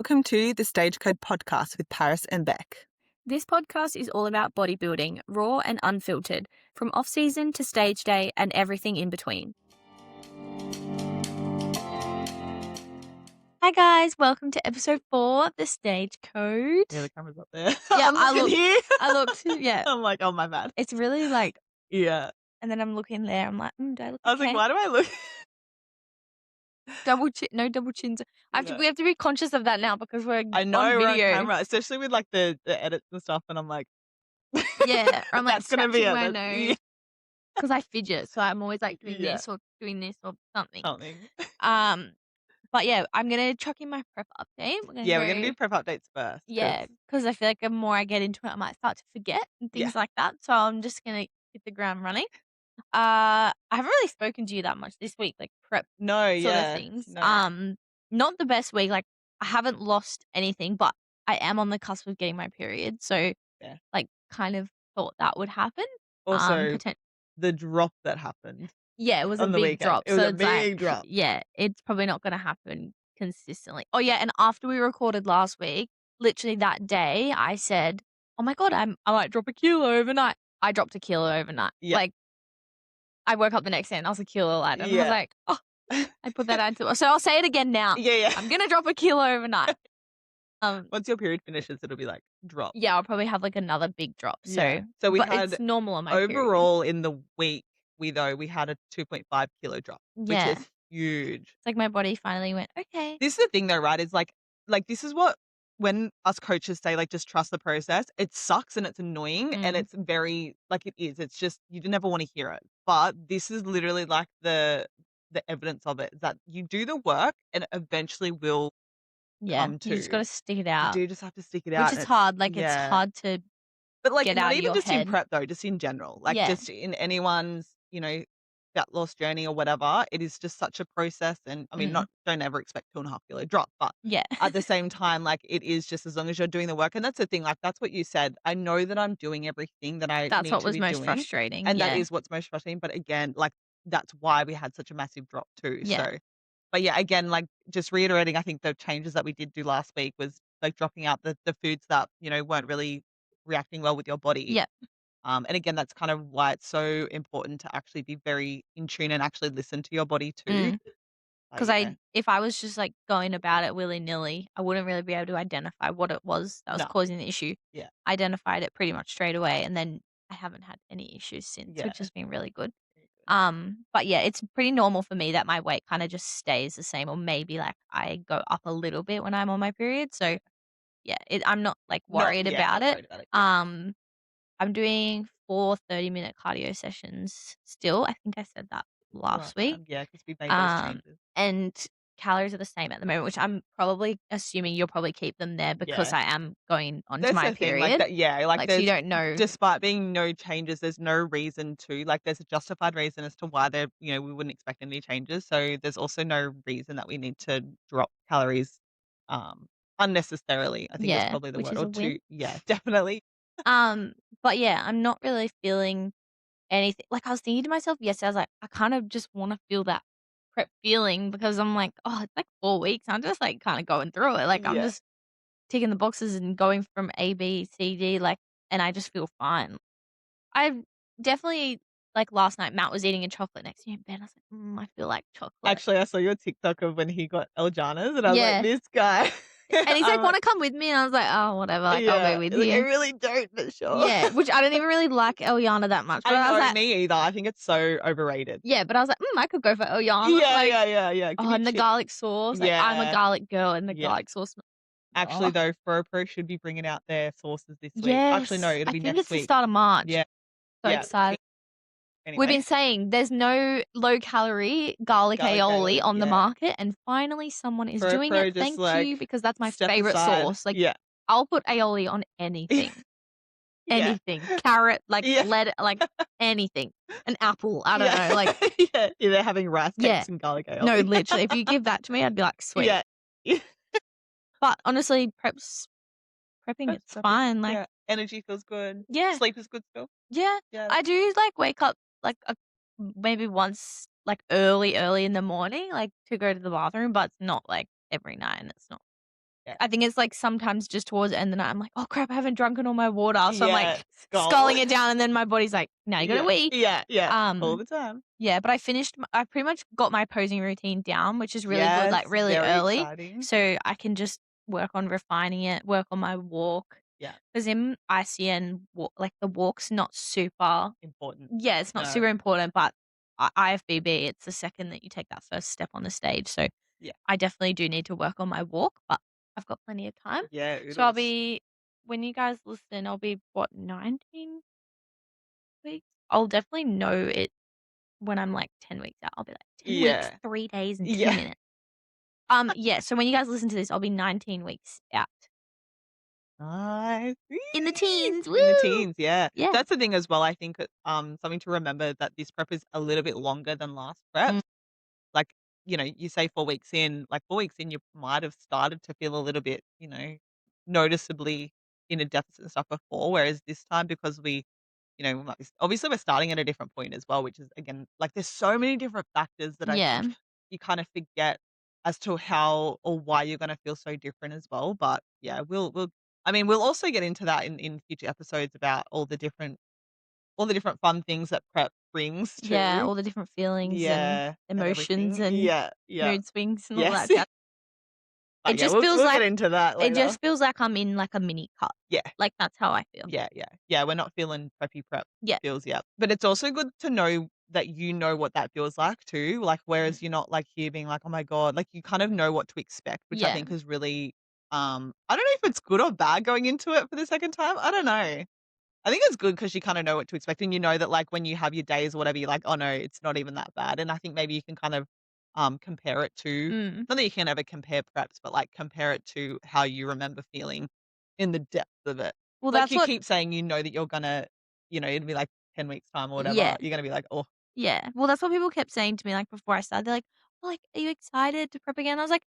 Welcome to the Stage Code podcast with Paris and Beck. This podcast is all about bodybuilding, raw and unfiltered, from off-season to stage day and everything in between. Hi guys, welcome to episode 4 of the Stage Code. Yeah, the camera's up there. Yeah, I looked, yeah. I'm like, oh my bad. It's really like, Yeah. and then I'm looking there, I'm like, do I look I was like, okay? why do I look? No double chins. No. We have to be conscious of that now because I know on we're on video. camera, especially with like the edits and stuff, and I'm like, Yeah, or I'm like that's gonna be scratching it. my nose because I fidget, so I'm always like doing Yeah. this or something. Something. But yeah, I'm gonna chuck in my prep update. We're gonna do prep updates first. Yeah, because I feel like the more I get into it, I might start to forget and things like that. So I'm just gonna hit the ground running. I haven't really spoken to you that much this week, like prep No, sort of yeah. things. No. Not the best week. Like I haven't lost anything, but I am on the cusp of getting my period. So Yeah. like kind of thought that would happen. Also, the drop that happened. Yeah, it was a on the big weekend. drop. It was So a it's big like, drop. yeah, it's probably not going to happen consistently. Oh yeah, and after we recorded last week, literally that day, I said, "Oh my god, I might drop a kilo overnight." I dropped a kilo overnight. Yeah. Like, I woke up the next day and I was a kilo lighter. And I was Yeah. like, "Oh," I put that into. So I'll say it again now. Yeah. I'm gonna drop a kilo overnight. Once your period finishes, it'll be like drop. Yeah, I'll probably have like another big drop. Yeah. So So we but had it's normal on my period. overall in the week, we had a 2.5 kilo drop, which Yeah. is huge. It's like my body finally went, okay. This is the thing though, right? Is like this is what when us coaches say like just trust the process. It sucks and it's annoying and it's very like it is. It's just you never want to hear it. But this is literally like the evidence of it is that you do the work and it eventually will Yeah, come to. you just got to stick it You out. do just have to stick it out. Which is hard. Like, it's yeah. hard to But like get not out of even your just head. in prep though, just in general. Like Yeah. just in anyone's, fat loss journey or whatever, it is just such a process. And I mean, don't ever expect 2.5 kilo drop, but Yeah. at the same time, like it is just as long as you're doing the work. And that's the thing, like that's what you said. I know that I'm doing everything that I That's need what to was be most doing, frustrating. and yeah. that is what's most frustrating. But again, like that's why we had such a massive drop too. Yeah. So, but yeah, again, like just reiterating, I think the changes that we did do last week was like dropping out the foods that weren't really reacting well with your body. Yeah. And again, that's kind of why it's so important to actually be very in tune and actually listen to your body too. Because if I was just like going about it willy nilly, I wouldn't really be able to identify what it was that was causing the issue. Yeah. I identified it pretty much straight away, and then I haven't had any issues since, Yeah. which has been really good. But yeah, it's pretty normal for me that my weight kind of just stays the same, or maybe like I go up a little bit when I'm on my period. So yeah, I'm not like worried about it. I'm doing 4 30-minute cardio sessions still. I think I said that last week. Yeah, because we made those changes. And calories are the same at the moment, which I'm probably assuming you'll probably keep them there because I am going onto That's my the thing, period. like that, yeah, like so you don't know. despite being no changes, there's no reason to like. There's a justified reason as to why we wouldn't expect any changes. So there's also no reason that we need to drop calories, unnecessarily. I think that's probably the which word. is a Or win. two, yeah, definitely. But yeah, I'm not really feeling anything. Like I was thinking to myself yesterday, I was like, I kind of just want to feel that prep feeling because I'm like, oh, it's like 4 weeks. I'm just like kind of going through it. Like I'm Yeah. just ticking the boxes and going from A, B, C, D, like, and I just feel fine. I've definitely like last night, Matt was eating a chocolate next to me in bed. I was like, I feel like chocolate. Actually, I saw your TikTok of when he got Eljanas, and I was like, this guy. And he's like, want to come with me? And I was like, oh, whatever. Like, I'll go with you. I really don't, but sure. Yeah, which I don't even really like Eliana that much. But I was like, me either. I think it's so overrated. Yeah, but I was like, I could go for Eliana. Yeah. Oh, and the garlic sauce. Like, I'm a garlic girl, and the garlic sauce. Actually, though, Pro should be bringing out their sauces this week. Actually, no, it'll be next week. I think it's the start of March. Yeah. So excited. Anyway. We've been saying there's no low-calorie garlic aioli on the market, and finally someone is doing it. Thank you, because that's my favorite sauce. Like, I'll put aioli on anything. Anything. Carrot, like lettuce, like anything. An apple, I don't know. Like they're having rice cakes and garlic aioli. No, literally. If you give that to me, I'd be like, sweet. Yeah. But honestly, prepping, it's fine. Like energy feels good. Yeah. Sleep is good still. Yeah. I do like wake up like maybe once like early in the morning, like to go to the bathroom, but it's not like every night, and it's not Yeah. I think it's, like, sometimes just towards the end of the night, I'm like, "Oh, crap, I haven't drunken all my water." So I'm, like, Yeah, skull. sculling it down, and then my body's like, "Now you gotta Yeah, wee." yeah, yeah, all Um, the time. yeah, but I pretty much got my posing routine down, which is really good, Yes, like, really very early, exciting. so I can just work on refining it, work on my walk. Yeah, 'Cause in ICN, like, the walk's not super important. yeah, it's not No, super important, but IFBB, it's the second that you take that first step on the stage, so yeah, I definitely do need to work on my walk, but I've got plenty of time. yeah, So I'll oodles. be when you guys listen, I'll be, what, 19 weeks? I'll definitely know it when I'm, like, 10 weeks out. I'll be like, 10 weeks, Yeah, 3 days, and 2 yeah. minutes. Yeah, so when you guys listen to this, I'll be 19 weeks out. Nice. In the Whee! teens, In the woo! teens, yeah. Yeah. That's the thing as well, I think, something to remember that this prep is a little bit longer than last prep. Mm, Like, you say 4 weeks in, like, 4 weeks in, you might have started to feel a little bit, noticeably in a deficit and stuff before, whereas this time because like, obviously we're starting at a different point as well, which is again, like, there's so many different factors that I yeah. think you kind of forget as to how or why you're gonna feel so different as well, but yeah, we'll also get into that in future episodes about all the different fun things that prep brings Yeah, too. all the different feelings and Yeah, and emotions everything. and Yeah, yeah. mood swings and all Yes. that jazz. But yeah, we'll get into that It later. just feels like I'm in, like, a mini cut. Yeah. Like, that's how I feel. Yeah, yeah. Yeah, we're not feeling preppy prep Yeah. feels yet. But it's also good to know that you know what that feels like too. Like, Mm. whereas you're not like here being like, oh my God, like you kind of know what to expect, which I Yeah. think is really I don't know if it's good or bad going into it for the second time. I don't know. I think it's good because you kinda know what to expect, and you know that, like, when you have your days or whatever, you're like, "Oh, no, it's not even that bad," and I think maybe you can kind of, compare it to Mm. not that you can ever compare preps, but, like, compare it to how you remember feeling in the depth of it. Well, Like, that's you what keep saying you know that you're gonna it'll be, like, 10 weeks' time or yeah. whatever, you're gonna be like, "Oh." Yeah. Well, that's what people kept saying to me, like, before I started. They're like, "Oh, like, are you excited to prep again?" I was like,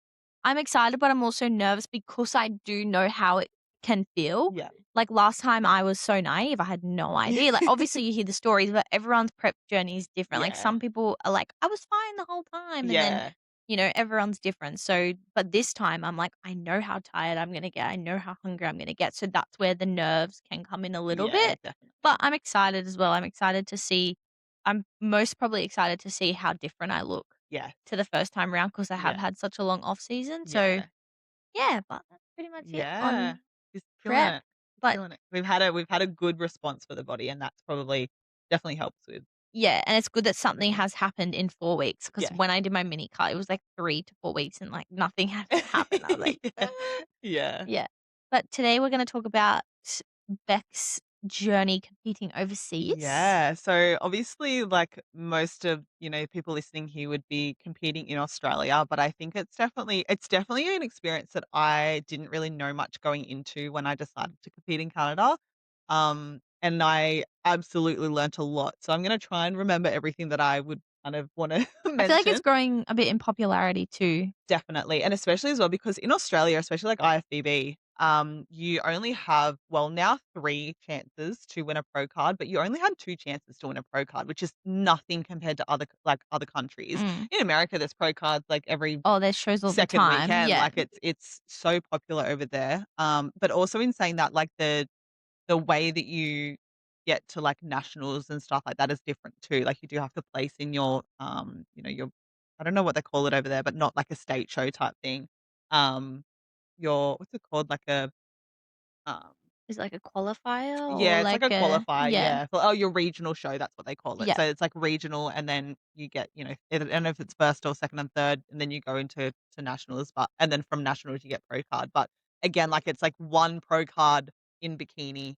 "I'm excited, but I'm also nervous because I do know how it can feel." Yeah. Like, last time I was so naive, I had no idea. Like, obviously, you hear the stories, but everyone's prep journey is different. Like, Yeah. some people are like, "I was fine the whole time," and then, Yeah. everyone's different. So, but this time, I'm like, I know how tired I'm gonna get. I know how hungry I'm gonna get. So that's where the nerves can come in a little Yeah, bit. But definitely. I'm excited as well. I'm most probably excited to see how different I look Yes. to the first time round because I have Yeah. had such a long off season. So, Yeah. yeah, but that's pretty much it Yeah. on He's killing prep. it. He's But killing it. We've had a good response for the body, and that's probably definitely helps with yeah, and it's good that something everything. has happened in 4 weeks because Yes. when I did my mini cut, it was like 3 to 4 weeks and, like, nothing had happened. I was like, Yeah. Yeah. Yeah. But today we're gonna talk about Beck's journey competing overseas. Yeah. So obviously, like most of people listening here would be competing in Australia, but I think it's definitely an experience that I didn't really know much going into when I decided to compete in Canada. And I absolutely learnt a lot. So I'm gonna try and remember everything that I would kind of want to I feel like it's mention. growing a bit in popularity too. Definitely, and especially as well because in Australia, especially like IFBB, you only have, well, now 3 chances to win a pro card, but you only had 2 chances to win a pro card, which is nothing compared to other countries. Mm. In America, there's pro cards like every Oh, there's shows all the second time. weekend, Yeah. like it's so popular over there. But also in saying that, like the way that you get to, like, nationals and stuff like that is different too. Like, you do have to place in your I don't know what they call it over there, but not like a state show type thing. Your what's it called? Like a, um Is it like a qualifier or yeah, it's like like a a qualifier, yeah. yeah. For your regional show, that's what they call it. Yeah. So it's like regional and then you get, I don't know if it's 1st or 2nd and 3rd, and then you go to nationals, but and then from nationals you get pro card. But again, like, it's like 1 pro card in bikini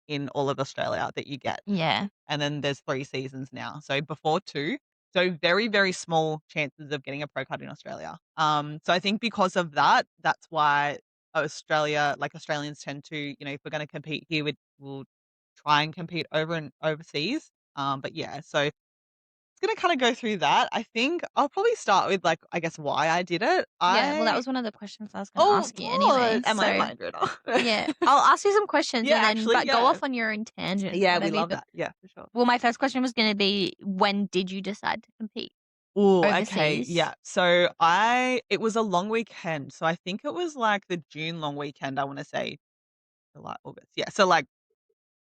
in all of Australia that you get. Yeah. And then there's 3 seasons now. So before 2. So very, very small chances of getting a pro card in Australia. So I think because of that, that's why Australians tend to, if we're gonna compete here, we'll try and compete over and overseas. But yeah, so it's gonna kinda go through that. I think I'll probably start with, like, I guess why I did it. Yeah. Well, that was one of the questions I was gonna Oh, ask you oh, anyway. am I a So mind reader? yeah. I'll ask you some questions Yeah, and then actually, but go yeah. off on your own tangent, Yeah, we whatever you love feel. that. Yeah, for sure. Well, my first question was gonna be when did you decide to compete? Oh, okay, overseas? yeah. So it was a long weekend. So I think it was like the June long weekend, I wanna say, July, August. Yeah, so like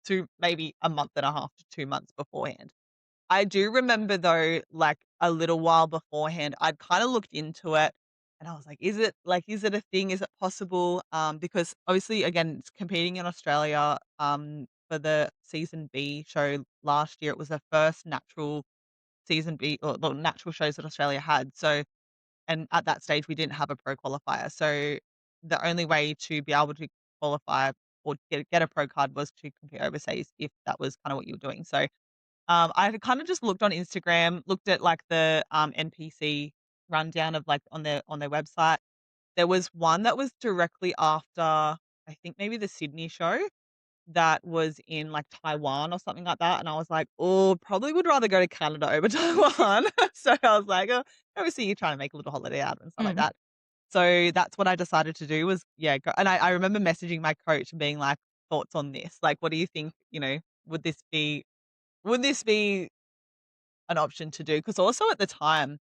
2 maybe a month and a half to 2 months beforehand. I do remember though, like a little while beforehand, I'd kind of looked into it and I was like, is it a thing? Is it possible? Because obviously again, it's competing in Australia, for the season B show last year. It was the first natural season B or the natural shows that Australia had. So, and at that stage we didn't have a pro qualifier. So the only way to be able to qualify or get a pro card was to compete overseas if that was kind of what you were doing. So I had kind of just looked on Instagram, looked at like the NPC rundown of like on their website. There was one that was directly after I think maybe the Sydney show that was in like Taiwan or something like that. And I was like, oh, probably would rather go to Canada over Taiwan. So I was like, oh, obviously you're trying to make a little holiday out and stuff like Mm. that. So that's what I decided to do was yeah, go, and I remember messaging my coach and being like, thoughts on this? Like, what do you think? Would this be an option to do? Because also at the time,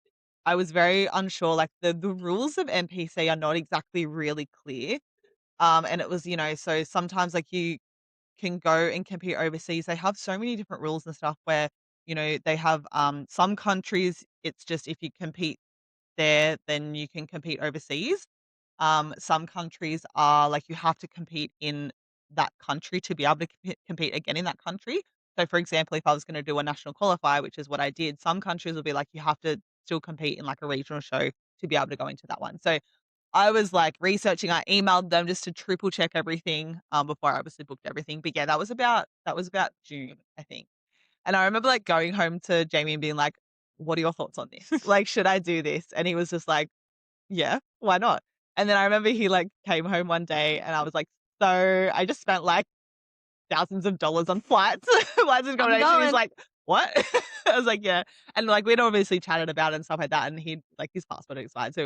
I was very unsure, like, the rules of NPC are not exactly really clear, and it was, so sometimes, like, you can go and compete overseas. They have so many different rules and stuff where, they have, some countries, it's just if you compete there, then you can compete overseas. Some countries are like you have to compete in that country to be able to compete again in that country. So, for example, if I was going to do a national qualifier, which is what I did, some countries will be like you have to still compete in like a regional show to be able to go into that one. So, I was like researching. I emailed them just to triple check everything before I obviously booked everything. But yeah, that was about June, I think. And I remember like going home to Jamie and being like, "What are your thoughts on this? Like, should I do this?" And he was just like, yeah, why not? And then I remember he, like, came home one day and I was like, "So, I just spent, like, thousands of dollars on flights, flights and I'm accommodation." He's going. like, "What?" I was like, "Yeah." And, like, we'd obviously chatted about it and stuff like that, and his passport had expired, so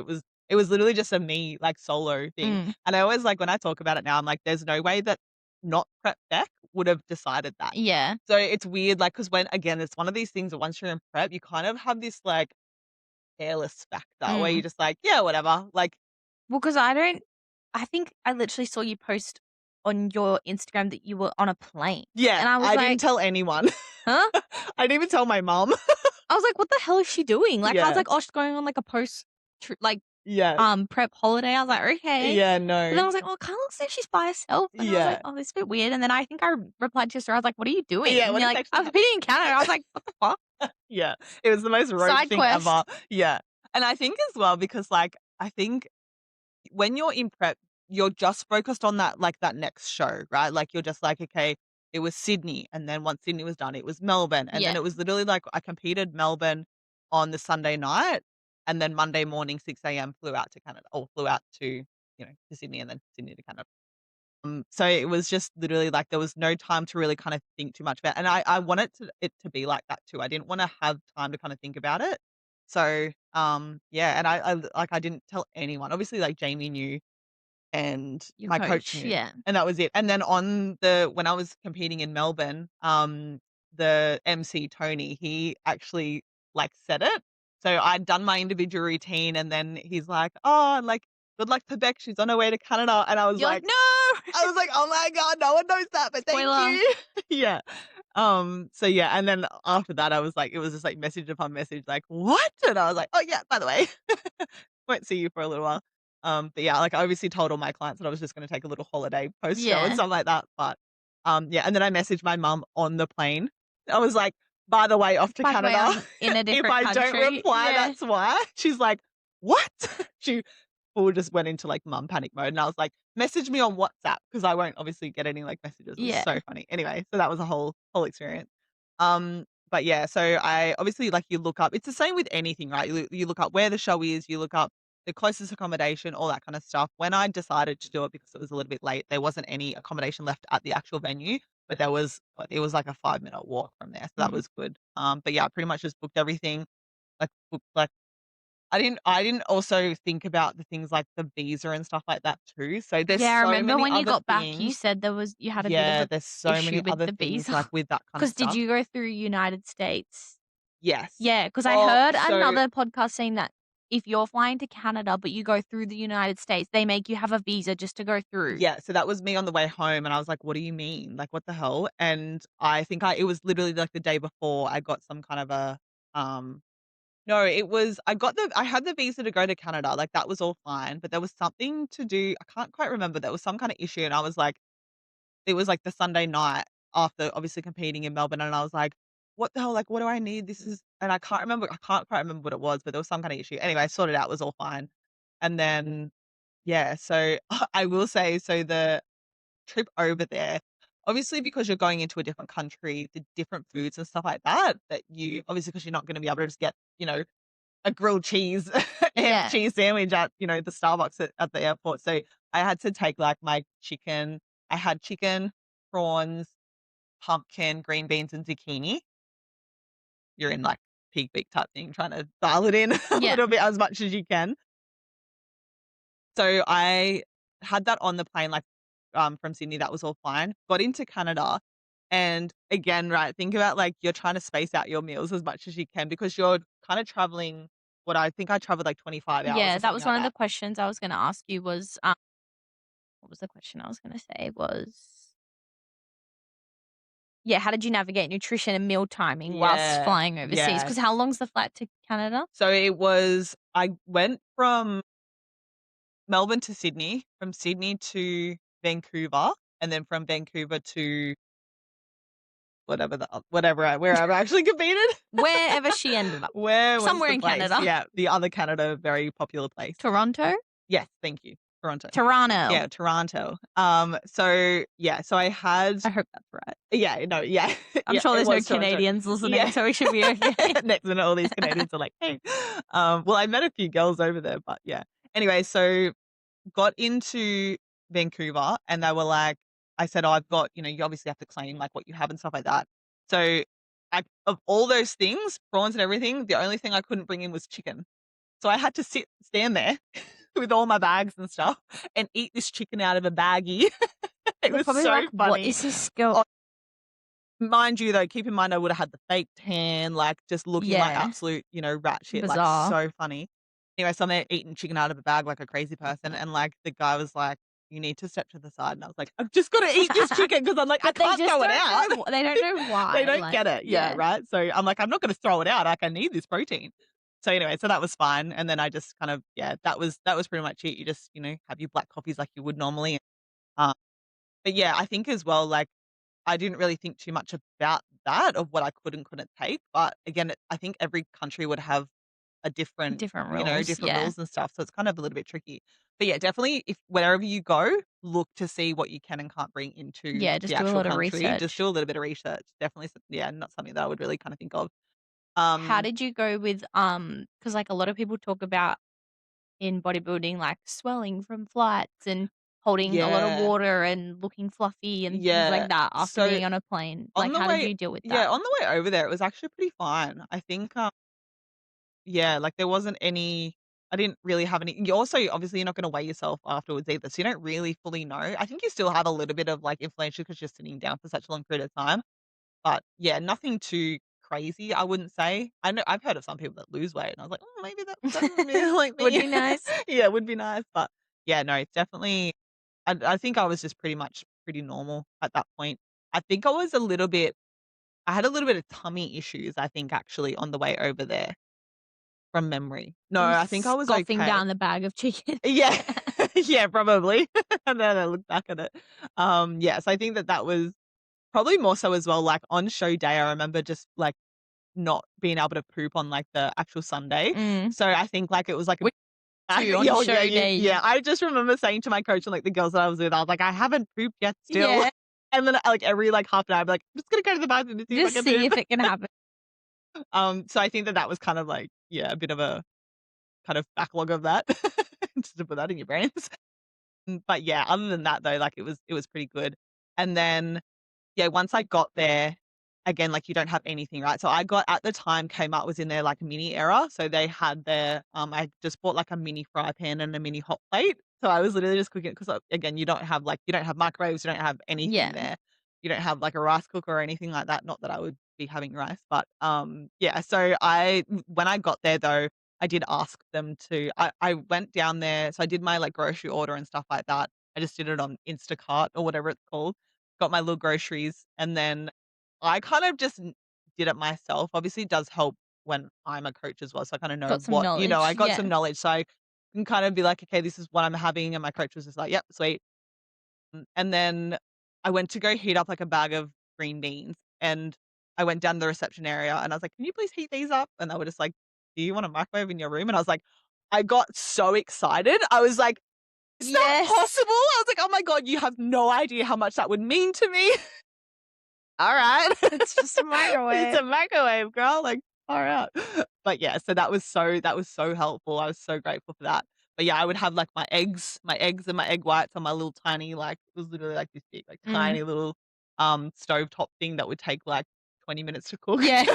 it was literally just a me, like, solo thing. Mm. And I always, like, when I talk about it now, I'm like, "There's no way that not prep Beck would have decided that." Yeah. So, it's weird, like, because when again, it's one of these things that once you're in prep, you kind of have this, like, careless factor where you're Mm. just like, "Yeah, whatever." Like, Well, because I think I literally saw you post on your Instagram that you were on a plane, yeah, and I was I didn't like, tell anyone. "Huh?" I didn't even tell my mom. I was like, "What the hell is she doing?" Like, I was Yeah, like, "Oh, she's going on, like, a post tr like, yeah, prep holiday." I was like, "Okay." yeah, But then no, I was like, "Oh, it kinda looks like she's by herself," and I was like, yeah, "Oh, this is a bit weird." And then I think I replied to your story, I was like, "What are you doing?" yeah, And what you're is like, actually "I'm happening? competing in Canada." I was like, "What the fuck?" Yeah, it was the most rogue Side thing ever. quest. Yeah, and I think as well because, like, I think when you're in prep, you're just focused on that, like, that next show, right? Like, you're just like, "Okay, it was Sydney," and then once Sydney was done, it was Melbourne, and then Yeah. it was literally like I competed Melbourne on the Sunday night, and then Monday morning, 6 a.m., flew out to Canada or flew out to Sydney and then Sydney to Canada. So it was just literally like there was no time to really kind of think too much about, and I wanted it to be like that too. I didn't wanna have time to kind of think about it. So, yeah, and I didn't tell anyone. Obviously, like, Jamie knew and Your my coach coach, knew, yeah. and that was it. And then when I was competing in Melbourne, the MC, Tony, he actually, like, said it. So I'd done my individual routine, and then he's like, "Oh, like, good luck to Beck, she's on her way to Canada." And You're like, "No!" I was like, "Oh my god, no one knows that, but thank Spoiler. you." Yeah. So yeah, and then after that, I was like it was just like message upon message, like, "What?" And I was like, "Oh yeah, by the way, won't see you for a little while." But yeah, like I obviously told all my clients that I was just gonna take a little holiday post show and Yeah. stuff like that. But yeah, and then I messaged my mum on the plane. I was like, "By the way, off to By the way, Canada. I'm in a If different I don't country. reply, Yeah. that's why." She's like, "What?" She full just went into like mum panic mode, and I was like, "Message me on WhatsApp because I won't obviously get any like messages." It was Yeah. so funny. Anyway, so that was a whole experience. But yeah, so I obviously like you look up. It's the same with anything, right? You look up where the show is. You look up the closest accommodation, all that kind of stuff. When I decided to do it because it was a little bit late, there wasn't any accommodation left at the actual venue, but it was like a 5-minute walk from there, so that Mm. was good. But yeah, I pretty much just booked everything. Like booked like I didn't also think about the things like the visa and stuff like that too. So there's Yeah, I so remember many when you other got back, you things. said you had a bit of Yeah, a there's so issue many with other the things visa. like with that kind of Because did stuff. you go through United States? Yes. Yeah, because I Oh, heard so another podcast saying that if you're flying to Canada, but you go through the United States, they make you have a visa just to go through. yeah, so that was me on the way home, and I was like, "What do you mean? Like, what the hell?" And I think it was literally, like, the day before I got some kind of a, no, it was I had the visa to go to Canada, like, that was all fine, but there was something to do I can't quite remember, there was some kinda issue, and I was like it was, like, the Sunday night after obviously competing in Melbourne, and I was like, "What the hell? Like, what do I need? This is" and I can't quite remember what it was, but there was some kinda issue. Anyway, I sorted it out, it was all fine. And then, yeah, so I will say, so the trip over there, obviously because you're going into a different country, the different foods and stuff like that, that you obviously because 'cause you're not gonna be able to just get, a grilled cheese ham Yeah. cheese sandwich at, the Starbucks at the airport. So I had to take, like, my chicken. I had chicken, prawns, pumpkin, green beans, and zucchini. You're in, like, pig week type thing, trying to dial it in a Yeah. little bit as much as you can. So I had that on the plane, like, from Sydney, that was all fine. Got into Canada, and again, right, think about, like, you're trying to space out your meals as much as you can because you're kinda traveling what I think I traveled, like, 25 hours Yeah, or that something was like one of the that. questions I was gonna ask you was, what was the question I was gonna say was, yeah, how did you navigate nutrition and meal timing whilst Yeah. flying overseas? Because how Yes. long's the flight to Canada? So I went from Melbourne to Sydney, from Sydney to Vancouver, and then from Vancouver to wherever I actually competed. Wherever she ended up. Where was Somewhere the in place? Canada. Yeah, the other Canada, very popular place. Toronto? Yes, thank you. Toronto. Toronto. Yeah, Toronto. So, yeah, so I had I hope that's right. yeah, no, yeah, I'm yeah, sure it there's no was Toronto. Canadians listening, Yeah. so we should be okay. Next minute, all these Canadians are like, "Hey." Well, I met a few girls over there, but yeah. Anyway, so got into Vancouver and they were like I said, "Oh, I've got" you obviously have to claim, like, what you have and stuff like that. So, of all those things, prawns and everything, the only thing I couldn't bring in was chicken. So I had to stand there with all my bags and stuff and eat this chicken out of a baggie. It They're was probably like, so "What funny. is this girl?" Oh, mind you, though, keep in mind I would have had the fake tan, like, just looking like Yeah, absolute, rat shit, like, bizarre. so funny. Anyway, so I'm there eating chicken out of a bag like a crazy person, and, like, the guy was like, "You need to step to the side," and I was like, "I've just gotta eat this chicken because 'cause I'm like, I But they can't just throw it don't out." know they don't know They why, don't like, get it, yeah, yeah. right? So I'm like, "I'm not gonna throw it out, like, I need this protein." So anyway, so that was fine, and then I just kind of yeah, that was pretty much it. You just, have your black coffees like you would normally. Um, but yeah, I think as well, like, I didn't really think too much about that, of what I could and couldn't take, but again, I think every country would have a different, Different rules, different yeah. rules and stuff, so it's kind of a little bit tricky. But yeah, definitely if wherever you go, look to see what you can and can't bring into Yeah, the just do a actual lot of country. Just research. do a little bit of research. Definitely yeah, not something that I would really kinda think of. How Um, did you go with, because like, a lot of people talk about in bodybuilding, like, swelling from flights and holding a lot of yeah, water and looking fluffy and things yeah. like that after So being on a plane. on Like, the how did way you deal with yeah, that? on the way over there, it was actually pretty fine. I think, yeah, like, there wasn't any I didn't really have any you also obviously, you're not gonna weigh yourself afterwards either, so you don't really fully know. I think you still have a little bit of, like, inflammation because 'cause you're sitting down for such a long period of time, but, yeah, nothing too crazy, I wouldn't say. I know I've heard of some people that lose weight, and I was like, "Oh, maybe that doesn't mean like Would me." be nice. Yeah, it would be nice, but, yeah, no, it's definitely I think I was just pretty much pretty normal at that point. I think I had a little bit of tummy issues, I think, actually, on the way over there from memory. No, From I think I was scoffing okay. down the bag of chicken. Yeah. Yeah, probably. And then I look back at it. Yes, I think that was probably more so as well, like, on show day, I remember just, like, not being able to poop on, like, the actual Sunday. Mm. So I think, like, it was like a Which you on yeah, oh, yeah, show day, yeah, you I just remember saying to my coach and, like, the girls that I was with, I was like, "I haven't pooped yet still." yeah, And then, like, every, like, half an hour, I'd be like, "I'm just gonna go to the bathroom to see if I just can see poop." if it can happen. So I think that was kind of like, yeah, a bit of a kind of backlog of that, just to put that in your brains. But yeah, other than that though, like, it was pretty good. And then, yeah, once I got there, again, like, you don't have anything, right? So I got at the time, Kmart was in their, like, mini era, so they had their, I just bought, like, a mini fry pan and a mini hot plate. So I was literally just cooking it because, again, you don't have microwaves, you don't have anything Yeah. there. you don't have like a rice cooker or anything like that. Not that I would be having rice, but yeah. So when I got there though, I did ask them to. I went down there, so I did my like grocery order and stuff like that. I just did it on Instacart or whatever it's called. Got my little groceries, and then I kind of just did it myself. Obviously, it does help when I'm a coach as well, so I kind of know Got some I knowledge. got Yeah. some knowledge, so I can kind of be like, okay, this is what I'm having, and my coach was just like, yep, sweet. And then I went to go heat up like a bag of green beans, and I went down to the reception area and I was like, "Can you please heat these up?" And they were just like, "Do you want a microwave in your room?" And I was like, I got so excited. I was like, "Is that Yes. possible?" I was like, "Oh my god, you have no idea how much that would mean to me." All right. It's just a It's microwave. a microwave, girl, like, far out. But yeah, so that was so helpful. I was so grateful for that. But yeah, I would have like my eggs and my egg whites on my little tiny, like it was literally like this big, like Mm. tiny little stovetop thing that would take like 20 minutes to cook. Yeah.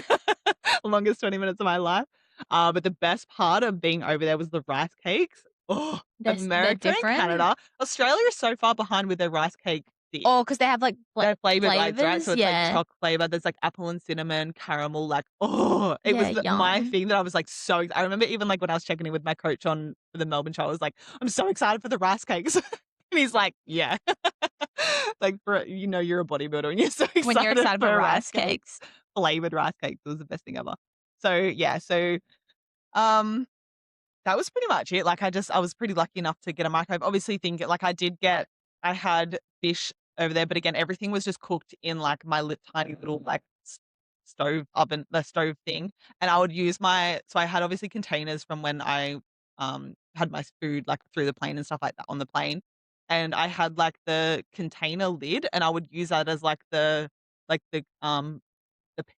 Longest 20 minutes of my life. But the best part of being over there was the rice cakes. Oh, They're America and different? Canada. Australia is so far behind with their rice cake dip. Oh, because they have, like, They're flavored ones, right? So flavors? it's like Yeah. chocolate flavor, there's like apple and cinnamon, caramel, like, oh, it Yeah, was my yum. thing that I was like I remember even like when I was checking in with my coach on for the Melbourne show, I was like, "I'm so excited for the rice cakes." And he's like, "Yeah." Like for you're a bodybuilder and you're so When you're excited excited for for rice rice cakes, cakes. flavored rice cakes. It was the best thing ever. So yeah, um that was pretty much it. Like, I was pretty lucky enough to get a microwave. Obviously, I had fish over there, but again, everything was just cooked in, like, my tiny little, like, the stove thing, and I would use I had obviously containers from when I, had my food, like, through the plane and stuff like that on the plane, and I had, like, the container lid, and I would use that as, like, the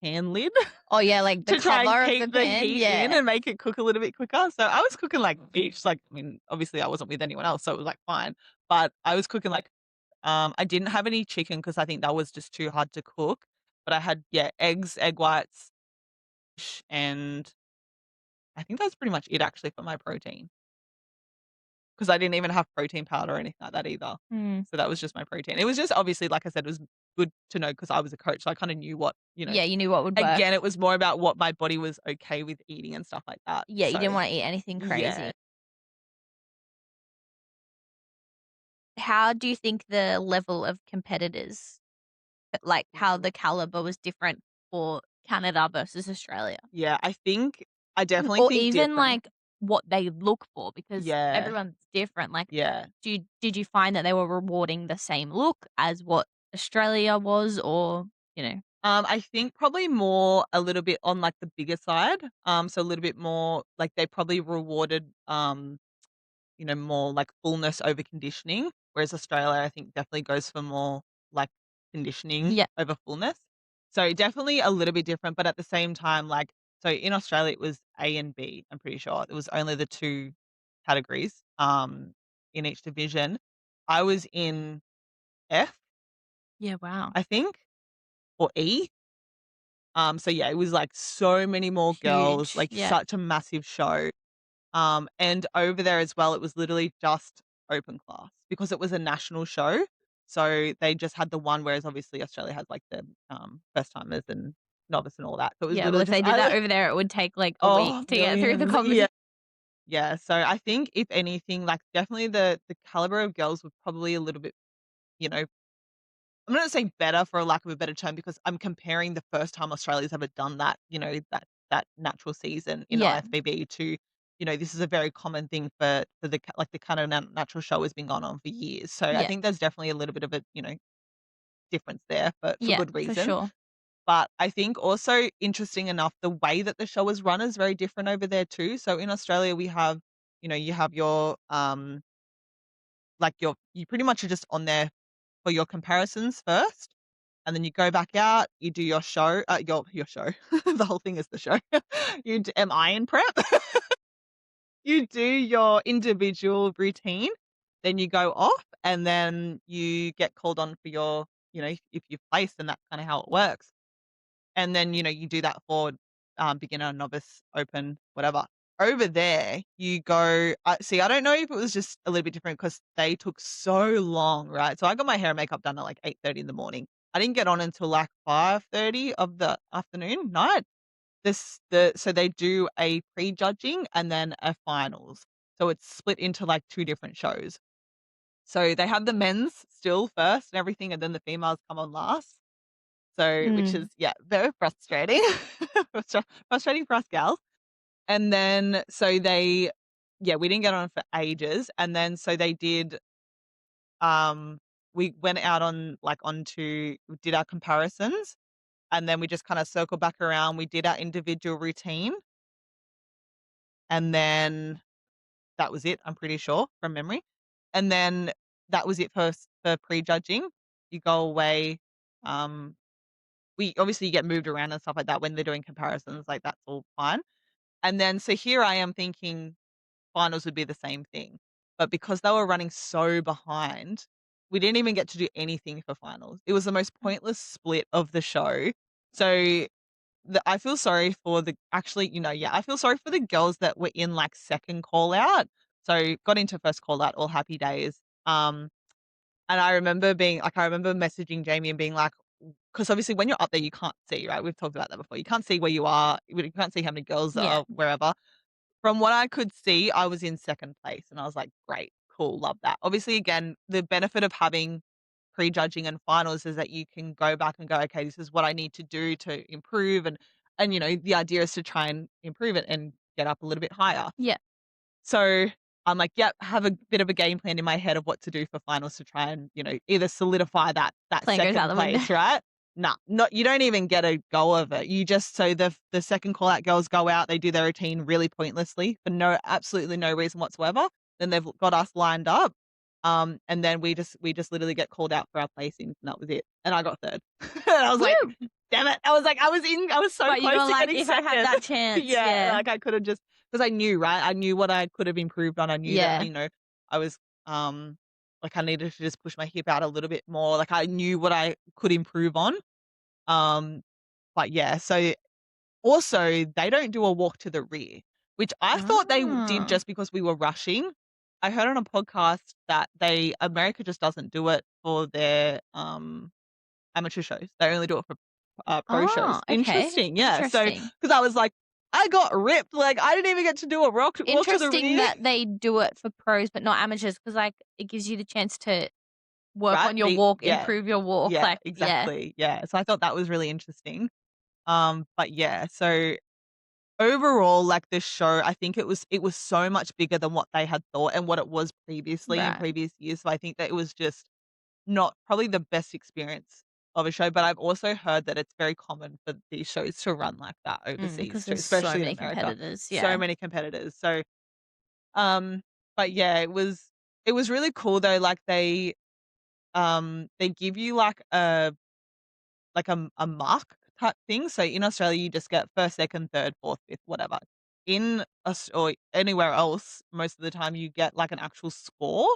pan lid Oh, yeah, like, the to try and cover of the keep the pan? heat in Yeah. and make it cook a little bit quicker. So I was cooking like fish, like, I mean, obviously I wasn't with anyone else, so it was like fine. But I was cooking like I didn't have any chicken because I think that was just too hard to cook. But I had, yeah, eggs, egg whites, and I think that's pretty much it actually for my protein. Because I didn't even have protein powder or anything like that either. Mm. So that was just my protein. It was just obviously, like I said, it was good to know because I was a coach, so I kind of knew Yeah, you knew what would work. again, it was more about what my body was okay with eating and stuff like that. Yeah, you So, didn't wanna eat anything yeah. crazy. How do you think the level of competitors, like, how the caliber was different for Canada versus Australia? Yeah, I definitely Or think even, different. like, what they look for because Yeah, everyone's different, like, yeah. did you find that they were rewarding the same look as what Australia was or, you know? I think probably more a little bit on like the bigger side. So a little bit more like they probably rewarded more like fullness over conditioning, whereas Australia, I think, definitely goes for more like conditioning Yeah. over fullness. So definitely a little bit different, but at the same time, like, so in Australia, it was A and B, I'm pretty sure. It was only the two categories in each division. I was in F, Yeah, wow. I think, or E. So yeah, it was like so many more girls, Huge. like Yeah. such a massive show. And over there as well, it was literally just open class because it was a national show. So they just had the one, whereas obviously Australia has like the first timers and novice and all that. So it was Yeah, well, literally if just they did that over there, it would take, like, a week oh to get through the millions, yeah, competition. yeah. So I think if anything, like definitely the caliber of girls were probably a little bit, you know, I'm not saying better for a lack of a better term because I'm comparing the first time Australia's ever done that, that natural season in Yeah. IFBB to, this is a very common thing for the kind of natural show has been going on for years. So I Yeah. think there's definitely a little bit of a, difference there for Yeah, good for reason. sure. But I think also interesting enough, the way that the show is run is very different over there too. So in Australia, we have, you have your like you pretty much are just on there for your comparisons first, and then you go back out, you do your show, your show. The whole thing is the show. Am I in prep? You do your individual routine, then you go off, and then you get called on for your, if you've placed, and that's kind of how it works. And then, you do that for, beginner, novice, open, whatever. Over there, you go see, I don't know if it was just a little bit different because they took so long, right? So I got my hair and makeup done at like 8:30 in the morning. I didn't get on until like 5:30 of the afternoon, night. So they do a pre-judging and then a finals. So it's split into like 2 different shows. So they have the men's still first and everything, and then the females come on last. So which is, Mm. yeah, very frustrating. Frustrating for us gals. And then so they yeah, we didn't get on for ages, and then so they did, we went out on like onto we did our comparisons, and then we just kinda circled back around, we did our individual routine, and then that was it, I'm pretty sure from memory. And then that was it for prejudging. You go away, um, we obviously you get moved around and stuff like that when they're doing comparisons, like, that's all fine. And then so here I am thinking finals would be the same thing, but because they were running so behind, we didn't even get to do anything for finals. It was the most pointless split of the show. So I feel sorry for the actually, yeah, I feel sorry for the girls that were in, like, second call out. So, got into first call out, all happy days. And I remember messaging Jamie and being like, because obviously when you're up there, you can't see, right? We've talked about that before. You can't see where you are. You can't see how many girls Yeah. are wherever. From what I could see, I was in second place, and I was like, "Great, cool, love that." Obviously, again, the benefit of having prejudging and finals is that you can go back and go, "Okay, this is what I need to do to improve," and, the idea is to try and improve it and get up a little bit higher. Yeah. So, I'm like, "Yep," have a bit of a game plan in my head of what to do for finals to try and, either solidify that Plan goes out second the window. place, right? Nah, not you don't even get a go of it. You just so the second call out girls go out, they do their routine really pointlessly for absolutely no reason whatsoever. Then they've got us lined up. And then we just literally get called out for our placings, and that was it. And I got third. And I was like, Woo! damn it. I was so But you close were to like, getting "If I had second. that chance," Yeah, yeah. like I could have just because I knew, right? I knew what I could have improved on. I knew that, Yeah. I was like I needed to just push my hip out a little bit more. Like I knew what I could improve on. Um, but yeah, so also they don't do a walk to the rear, which I thought they did Ah. just because we were rushing. I heard on a podcast that America just doesn't do it for their amateur shows. They only do it for pro shows. Oh, okay. Interesting, yeah. So Interesting. because I was like, I got ripped. Like I didn't even get to do a walk to the Interesting rear. that they do it for pros, but not amateurs, because like, it gives you the chance to work Right? on your walk, Yeah, improve your walk, yeah, like yeah. exactly. Yeah. So I thought that was really interesting. But yeah, so overall, like this show, I think it was so much bigger than what they had thought and what it was previously in Right. previous years. So I think that it was just not probably the best experience of a show, but I've also heard that it's very common for these shows to run like that overseas Because too, there's so especially in many America. competitors, So yeah. many competitors. So, um, but yeah, it was really cool though. Like they give you like a mark type thing. So in Australia, you just get first, second, third, fourth, fifth, whatever. In Aus or anywhere else, most of the time you get like an actual score.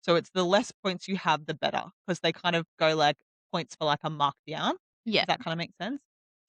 So it's the less points you have, the better, because they kind of go like points for like a mark down, Yeah. if that kind of makes sense.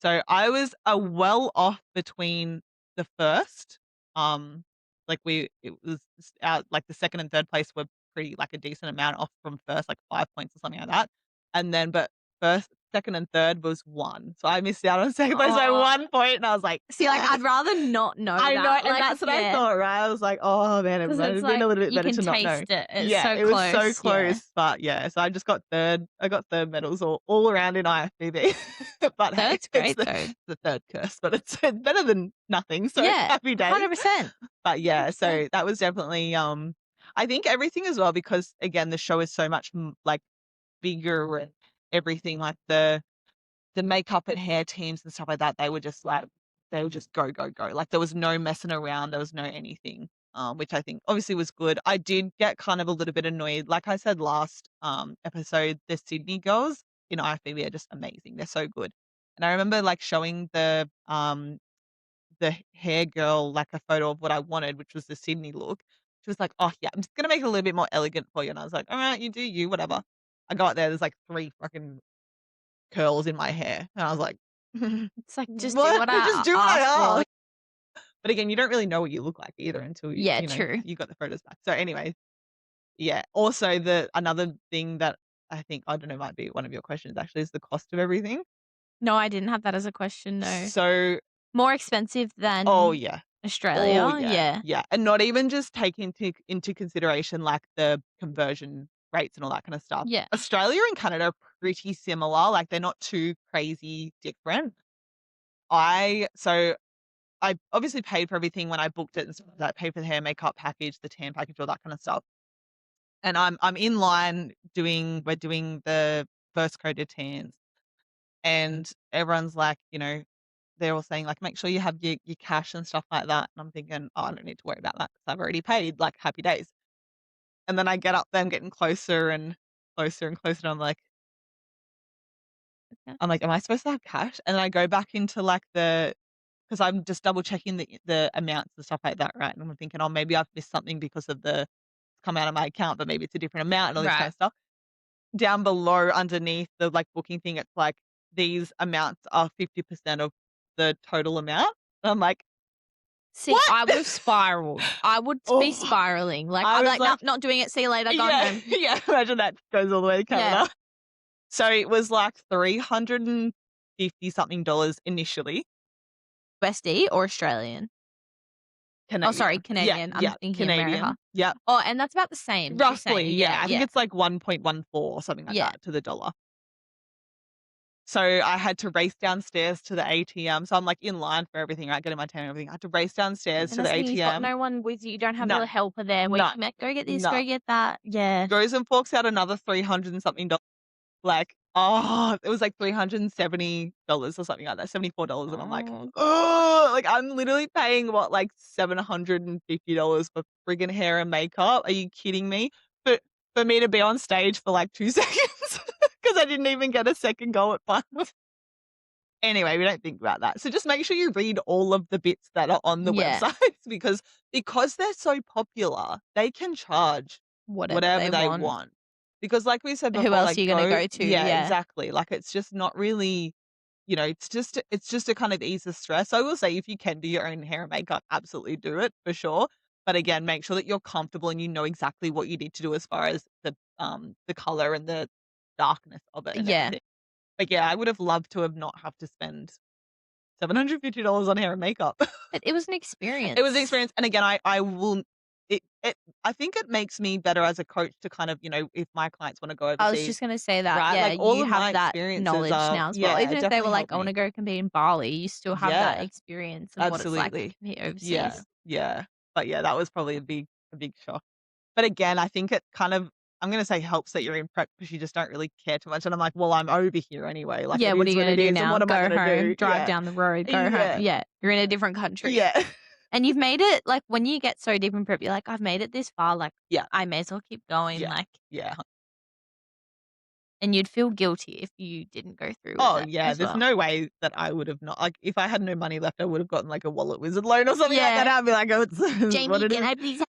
So I was a well off between the first, um, like it was out like the second and third place were pretty like a decent amount off from first, like 5 points or something like that. And then, but first, second, and third was 1. So I missed out on second place by Oh, 1 point, and I was like, see, like, "Yes." I'd rather not know I know, that, and like, that's what I yeah, thought, right? I was like, "Oh, man, it because might it's have been a like, little bit you better can to not know." taste it, it's Yeah, so it was so close, yeah. close, but yeah, so I just got 3rd. I got 3rd medals all around in IFBB. But hey, Third's it's great though. the 3rd curse, but it's better than nothing, so Yeah, happy days. 100%, But yeah, 100%. so that was definitely, I think everything as well because, again, the show is so much, like, bigger and everything, like the makeup and hair teams and stuff like that, they would just go, go, go. Like there was no messing around, there was no anything, which I think obviously was good. I did get kind of a little bit annoyed. Like I said last episode, the Sydney girls in IFBB are just amazing. They're so good. And I remember like showing the hair girl like a photo of what I wanted, which was the Sydney look. She was like, "Oh yeah, I'm just gonna make it a little bit more elegant for you." And I was like, "All right, you do you, whatever." I go out there, there's like 3 fucking curls in my hair. And I was like, It's like, just do "What? what Just I do what ask I for. ask." But again, you don't really know what you look like either until Yeah, true. you got the photos back. So anyway, yeah. Also, the another thing that I think, I don't know, might be one of your questions actually, is the cost of everything. No, I didn't have that as a question, no. So More expensive oh, than yeah. Oh, Australia? yeah, Yeah. yeah, and not even just take into consideration, like, the conversion rates and all that kind of stuff. Yeah. Australia and Canada are pretty similar, like, they're not too crazy different. So I obviously paid for everything when I booked it and stuff like that. I paid for the hair, makeup package, the tan package, all that kind of stuff. And I'm in line we're doing the first coat of tans, and everyone's like, they're all saying like, make sure you have your cash and stuff like that. And I'm thinking, oh, I don't need to worry about that because I've already paid. Like, happy days. And then I get up there, I'm getting closer and closer and closer. And Yeah. I'm like, am I supposed to have cash? And then I go back into like because I'm just double checking the amounts and stuff like that, right? And I'm thinking, oh, maybe I've missed something because of the come out of my account, but maybe it's a different amount and all this kind Right. of stuff. Down below underneath the, like, booking thing, it's like, "These amounts are 50% of the total amount." And I'm like, See, "What?" I would have spiraled. I would be Oh, spiraling. Like, I I'd be was like, "Nope, like not doing it. See you later. Going yeah, home." yeah, imagine that goes all the way to Yeah. Canada. So it was like 350 something dollars initially, USD or Australian? Oh, sorry, Canadian. Yeah, Canadian. I'm yeah, thinking America. Canadian. Yep. Oh, and that's about the same, you're Roughly, saying? yeah. Yeah, I think yeah, it's like 1.14 or something like yeah. that to the dollar. So I had to race downstairs to the ATM. So I'm, like, in line for everything, right, getting my tan and everything. I had to race downstairs And to the that's the thing, you've got ATM. no one with you. You don't have No, a helper there where you no, can be like, "Go get this, no. go get that." Yeah. Goes and forks out another 300 and something dollars. Like, oh, it was like $370 or something like that, $74, and I'm like, Oh god. oh, like, I'm literally paying what, like, $750 for friggin' hair and makeup. Are you kidding me? For for me to be on stage for like 2 seconds because I didn't even get a second go at fun. Anyway, we don't think about that. So just make sure you read all of the bits that are on the Yeah. websites because they're so popular, they can charge Whatever whatever they they want. want. Because like we said Who before, else are like you gonna go to? yeah, Yeah. exactly. Like it's just not really, it's just to kind of ease the stress. I will say if you can do your own hair and makeup, absolutely do it for sure. But again, make sure that you're comfortable and you know exactly what you need to do as far as the color and the darkness of it and Yeah. everything. But yeah, I would have loved to have not have to spend $750 on hair and makeup. But it was an It was an experience. experience, and again, I will I think it makes me better as a coach to kind of, if my clients wanna go I was overseas, just gonna say that, right? yeah, Like, all you of have my that experiences knowledge are now as well. yeah, Even it if they were definitely like, helped "I me. wanna go compete in Bali," you still have that Yeah, experience of what it's like to absolutely. compete Yeah, overseas. yeah. But yeah, that was probably a big shock. But again, I think it kind of I'm gonna say helps that you're in prep because you just don't really care too much, and I'm like, "Well, I'm over here anyway, like, Yeah, it what are is you what gonna it do is, and now? what am I Go gonna home, do?" drive Yeah. down the road, go home. Yeah. Yeah, you're in a different country. Yeah. And you've made it like, when you get so deep in prep, you're like, "I've made it this far, like, Yeah. I may as well keep going," Yeah. like, Yeah. and you'd feel guilty if you didn't go through with Oh, it yeah, as there's well. no way that I would have not like, if I had no money left, I would have gotten, like, a Wallet Wizard loan or something like that. Yeah. I'd be like, "Oh, it's what "Jamie, it can is." I please have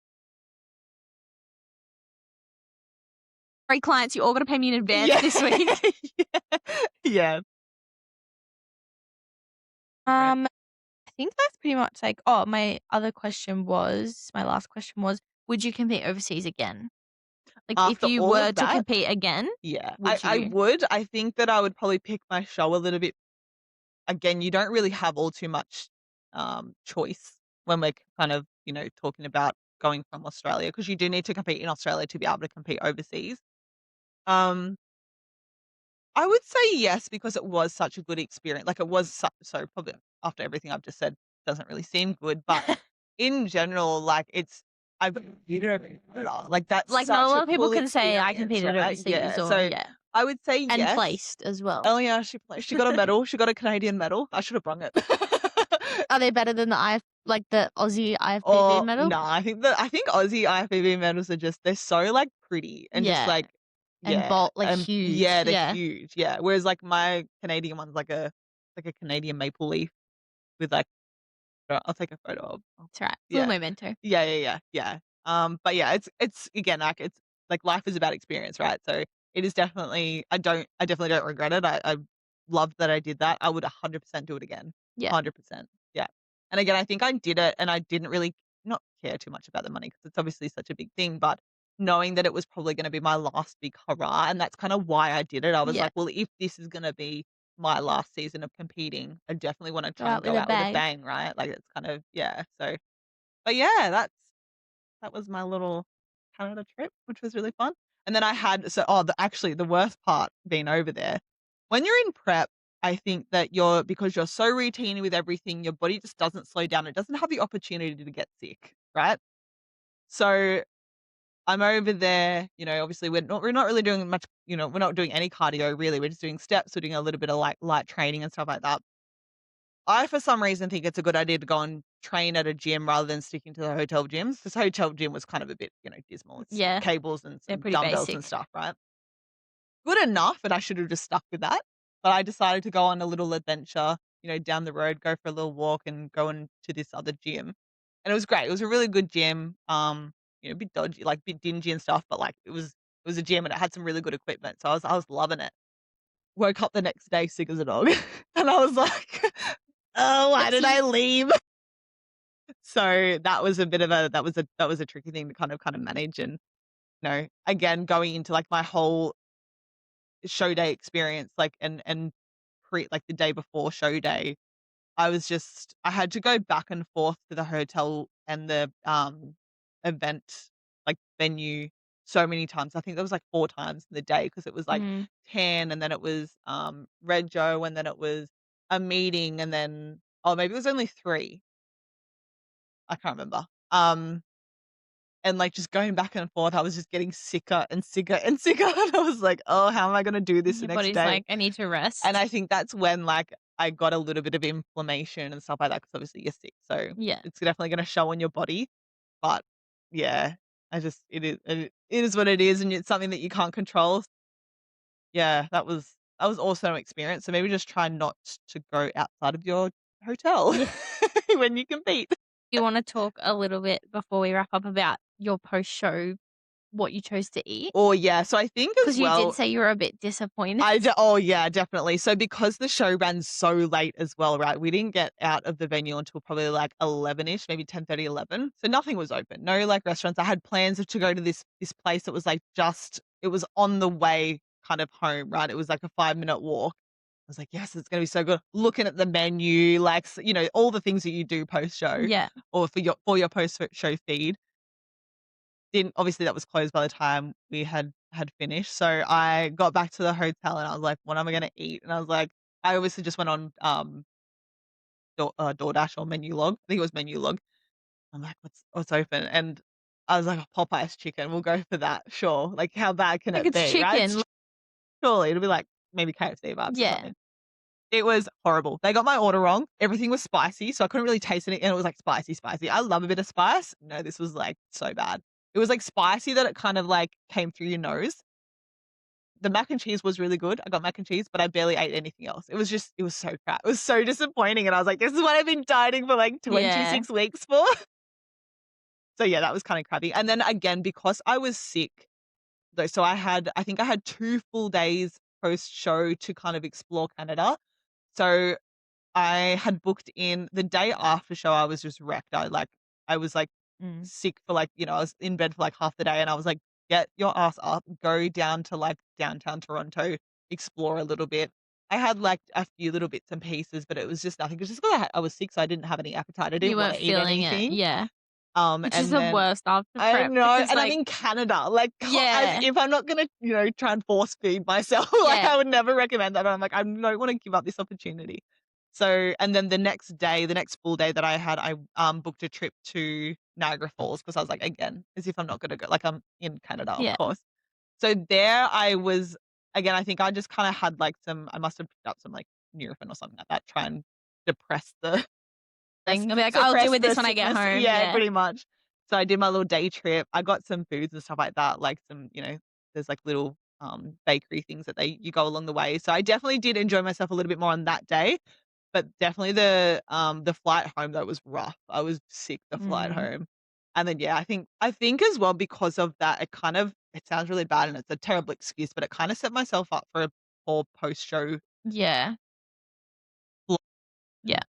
free clients? You all gotta pay me in advance Yeah. this week." Yeah. Yeah. Right. I think that's pretty much like oh, my last question was, would you compete overseas again? Like, if After you all were of to that, compete again, yeah, I would I you? would. I think that I would probably pick my show a little bit again, you don't really have all too much, choice when we're kind of, talking about going from Australia because you do need to compete in Australia to be able to compete overseas. Um I would say yes because it was such a good experience. Like it was so probably after everything I've just said doesn't really seem good, but in general, like I've competed over like that's Like, not a such a lot of people cool can say, "I experience, competed right? overseas," Yeah. or So yeah, I would say and yes. placed as well. Oh yeah, she got a medal. She got a Canadian medal. I should have brung it. Are they better than like, the Aussie IFBB Oh medal? no, I think Aussie IFBB medals are just they're so like pretty and just Yeah, like and yeah, like, huge, yeah, they're yeah. huge, yeah. Whereas, like, my Canadian one's like a Canadian maple leaf with, like I'll take a photo of. It's all right. Little Yeah. memento. Yeah, yeah, yeah, yeah. But yeah, it's again, like, it's like, life is about experience, right? So, it is definitely I definitely don't regret it. I loved that I did that. I would 100% do it again. Yeah, 100%. Yeah. And again, I think I did it and I didn't really not care too much about the money because it's obviously such a big thing, but knowing that it was probably gonna be my last big hurrah, and that's kinda why I did it. I was Yeah. like, "Well, if this is gonna be my last season of competing, I definitely wanna Go try out and with go a out with a bang. bang," right? Like, it's kind of yeah, so but yeah, that was my little Canada trip, which was really fun. And then I had actually the worst part being over there, when you're in prep, I think that because you're so routine with everything, your body just doesn't slow down. It doesn't have the opportunity to get sick, right? So I'm over there, obviously we're not really doing much, we're not doing any cardio really. We're just doing steps, we're doing a little bit of light training and stuff like that. I, for some reason, think it's a good idea to go and train at a gym rather than sticking to the hotel gyms. This hotel gym was kind of a bit, dismal. It's some Yeah, cables and they're some pretty dumbbells and basic. stuff, right? Good enough, and I should have just stuck with that. But I decided to go on a little adventure, down the road, go for a little walk and go into this other gym. And it was great. It was a really good gym. A bit dodgy, like a bit dingy and stuff, but like it was a gym and it had some really good equipment. So I was loving it. Woke up the next day sick as a dog. And I was like, "Oh, why That's did you I leave?" So that was a bit of a that was a tricky thing to kind of manage and, again, going into, like, my whole show day experience, like, and like, the day before show day, I had to go back and forth to the hotel and the, event, like, venue so many times. I think there was, like, 4 times in the day because it was, like, mm, 10 and then it was, Rego and then it was a meeting and then maybe it was only 3. I can't remember. And, like, just going back and forth, I was just getting sicker and sicker and sicker, and I was like, "Oh, how am I gonna do this the your next body's day?" like, "I need to And rest." I think that's when, like, I got a little bit of inflammation and stuff like that because obviously you're sick, so Yeah. it's definitely gonna show on your body, but yeah, it is what it is, and it's something that you can't control. Yeah, that was also an experience, so maybe just try not to go outside of your hotel Yeah. when you compete. You wanna talk a little bit before we wrap up about your post-show, what you chose to eat? Or yeah, so I think as Because you did well say you were a bit disappointed. oh, yeah, definitely. So because the show ran so late as well, right, we didn't get out of the venue until probably, like, 11-ish, maybe 10:30, 11. So nothing was open. No, like, restaurants. I had plans to go to this place that was, like, it was on the way kind of home, right? It was, like, a 5-minute walk. I was like, "Yes, it's gonna be so good." Looking at the menu, like, all the things that you do post-show Yeah. or for your post-show feed. Didn't obviously, that was closed by the time we had finished, so I got back to the hotel and I was like, "What am I gonna eat?" And I was like I obviously just went on, DoorDash or Menulog. I think it was Menulog. I'm like, "What's open?" And I was like, "Oh, Popeye's chicken, we'll go for that, sure." Like, how bad can Like, it it's be, right? chicken. Surely it'll be like maybe KFC vibes or Yeah. something. It was horrible. They got my order wrong. Everything was spicy, so I couldn't really taste it, and it was, like, spicy, spicy. I love a bit of spice. No, this was, like, so bad. It was, like, spicy that it kind of, like, came through your nose. The mac and cheese was really good. I got mac and cheese, but I barely ate anything else. It was so crap. It was so disappointing, and I was like, "This is what I've been dieting for, like, Yeah. 26 weeks for." So, yeah, that was kinda crappy, and then again, because I was sick, though, so I think I had 2 full days post-show to kind of explore Canada. So I had booked in the day after show, I was just wrecked. I was, like, Mm. sick for, like, I was in bed for, like, half the day, and I was like, "Get your ass up, go down to, like, downtown Toronto, explore a little bit." I had, like, a few little bits and pieces, but it was just nothing. It's just 'cause I was sick, so I didn't have any appetite. I You didn't weren't wanna eat feeling it. anything. Yeah. Which is And the then worst after I prep know, because, and I'm like in Canada, like, as yeah. if I'm not gonna, try and force feed myself, like, Yeah. I would never recommend that, but I'm like, I don't wanna give up this opportunity. So and then the next full day that I had, I, booked a trip to Niagara Falls because I was like, again, as if I'm not gonna go, like, I'm in Canada, of Yeah. course. So there I was again, I think I just kinda had, like, I must have picked up some, like, Nurofen or something like that, try and depress the I'll be like, "I'll deal suppress with the this when I get sickness. home." Yeah, Yeah. pretty much. So I did my little day trip. I got some foods and stuff like that, like some, there's like little, bakery things that you go along the way. So I definitely did enjoy myself a little bit more on that day, but definitely the flight home, though, was rough. I was sick the flight Mm. home. And then, yeah, I think as well because of that, it sounds really bad and it's a terrible excuse, but it kinda set myself up for a poor post-show. Yeah. Yeah.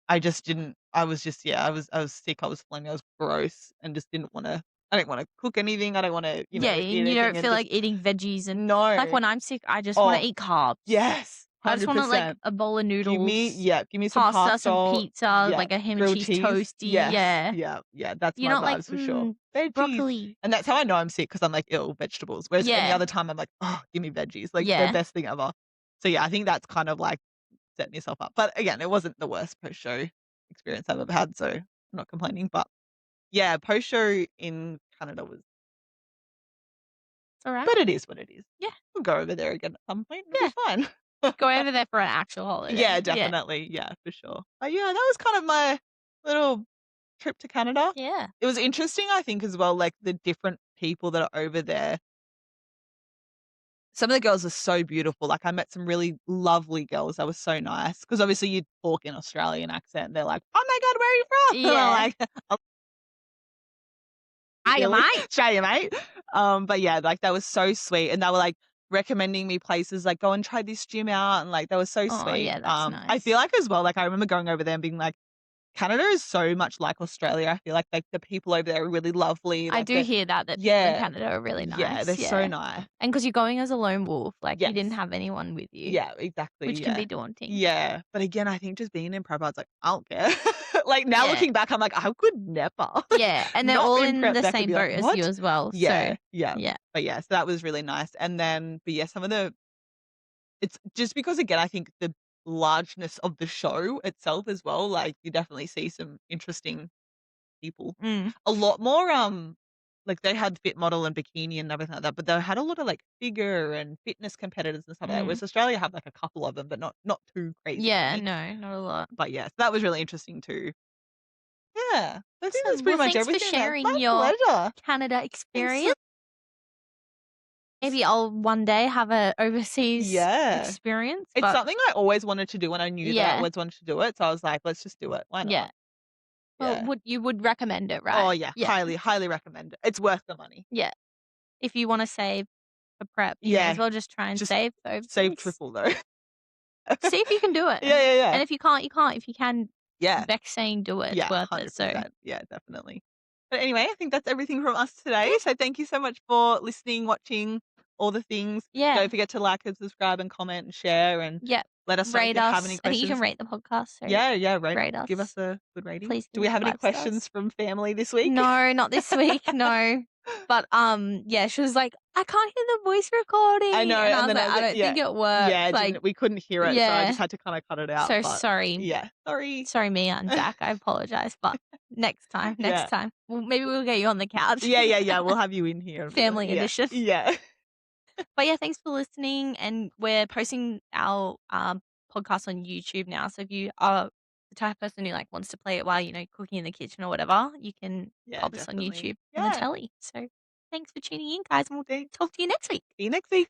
I just didn't I was just yeah, I was sick, I was phlegmy, I was gross and just didn't wanna I don't wanna cook anything, I don't wanna, Yeah, eat and you anything don't and feel just like eating veggies and like, no. when I'm sick, I just wanna Oh, eat carbs. yes, I just wanna, like, 100%. a bowl of noodles, Give me some pasta, some pasta, pizza, yeah, like a ham and grilled cheese cheese, toasty, yes, yeah. yeah, yeah, that's You're my not like, vibes for sure. Veggies, broccoli." and that's how I know I'm sick because 'cause I'm like, "Ew, vegetables," whereas any Yeah, other time I'm like, "Oh, give me veggies," like, the yeah. best thing ever. So, yeah, I think that's kind of like setting yourself up, but again, it wasn't the worst post-show experience I've ever had, so I'm not complaining, but yeah, post-show in Canada was It's alright. but it is what it is. Yeah, We'll go over there again at some point, it'll be yeah. fine. Go over there for an actual holiday. Yeah, Yeah. definitely. Yeah, for sure. But yeah, that was kind of my little trip to Canada. Yeah. It was interesting, I think, as well, like the different people that are over there. Some of the girls are so beautiful. Like I met some really lovely girls that were so nice. Because obviously you talk in Australian accent. They're like, "Oh my god, where are you from?" And I'm Yeah. like, "Oh, "Hiya, really? mate." Australia, mate." But yeah, like that was so sweet, and they were like recommending me places like go and try this gym out, and like that was so Oh, sweet. yeah, that's I feel nice. like as well, like I remember going over there and being like, Canada is so much like Australia. I feel like the people over there are really lovely, I like, do hear that people in yeah, Canada are really yeah, they're nice, so yeah. nice. And because 'cause you're going as a lone wolf, like, you didn't Yes. have anyone with you, Yeah, exactly, which can yeah. be daunting. Yeah, but again, I think just being in prep, I was like, "I don't care." Like, now Yeah, looking back, I'm like, "I could never." yeah, and they're Not all in in prep the back and same be like, boat as you "What?" as well, so Yeah, yeah. yeah. But yeah, so that was really nice, and then but yeah, some of the it's just because again, I think the largeness of the show itself as well, like, you definitely see some interesting people. Mm, A lot more, like, they had fit model and bikini and everything like that, but they had a lot of, like, figure and fitness competitors and stuff like that, mm. whereas Australia have, like, a couple of them, but not too crazy Yeah, many. no, not a lot. But, yeah, so that was really interesting too. Yeah, I think that's Awesome, pretty well, much thanks for everything then. sharing My your pleasure. Canada Thanks experience. so Maybe I'll one day have a overseas Yeah. experience, It's but something I always wanted to do, and I knew that I yeah, always wanted to do it, so I was like, "Let's just do it. Why yeah. not?" Well, Yeah. would recommend it, Oh, right? yeah, Yeah, highly, highly recommend it. It's worth the money. yeah. If you wanna save for prep, you may as Yeah, well just try and just save for save overseas. triple though. See if you can do it, Yeah, yeah, yeah. and if you can't, you can't. If you can, Yeah. Beck's saying do it, it's Yeah, worth it, so 100%. Yeah, definitely. But anyway, I think that's everything from us today. So thank you so much for listening, watching, all the things. yeah, Don't forget to like and subscribe and comment and share and yeah. let us know if Rate you have any us. I think you can questions. rate the podcast, so Yeah, yeah, right. rate Give us us. a good rating. Please Do give we us have any 5 stars. questions from family this week? No, not this week, no. But, yeah, she was like, "I can't hear the voice I know, recording," and I and was then like, "I don't yeah, think it works." yeah, it Like, didn't we couldn't hear it, so I yeah. just had to kinda cut it out, So but sorry. yeah, sorry. Sorry, Mia and Zach, I apologize, but next time, next Yeah. time. Well, maybe we'll get you on the couch. Yeah, yeah, yeah, we'll have you in here. Family Yeah, edition. yeah. But yeah, thanks for listening, and we're posting our, podcast on YouTube now, so if you are the type of person who, like, wants to play it while, cooking in the kitchen or whatever, you can Yeah, pop us on definitely. YouTube on the Yeah. telly. So, thanks for tuning in, guys, and we'll Thanks. talk to you next week. See you next week.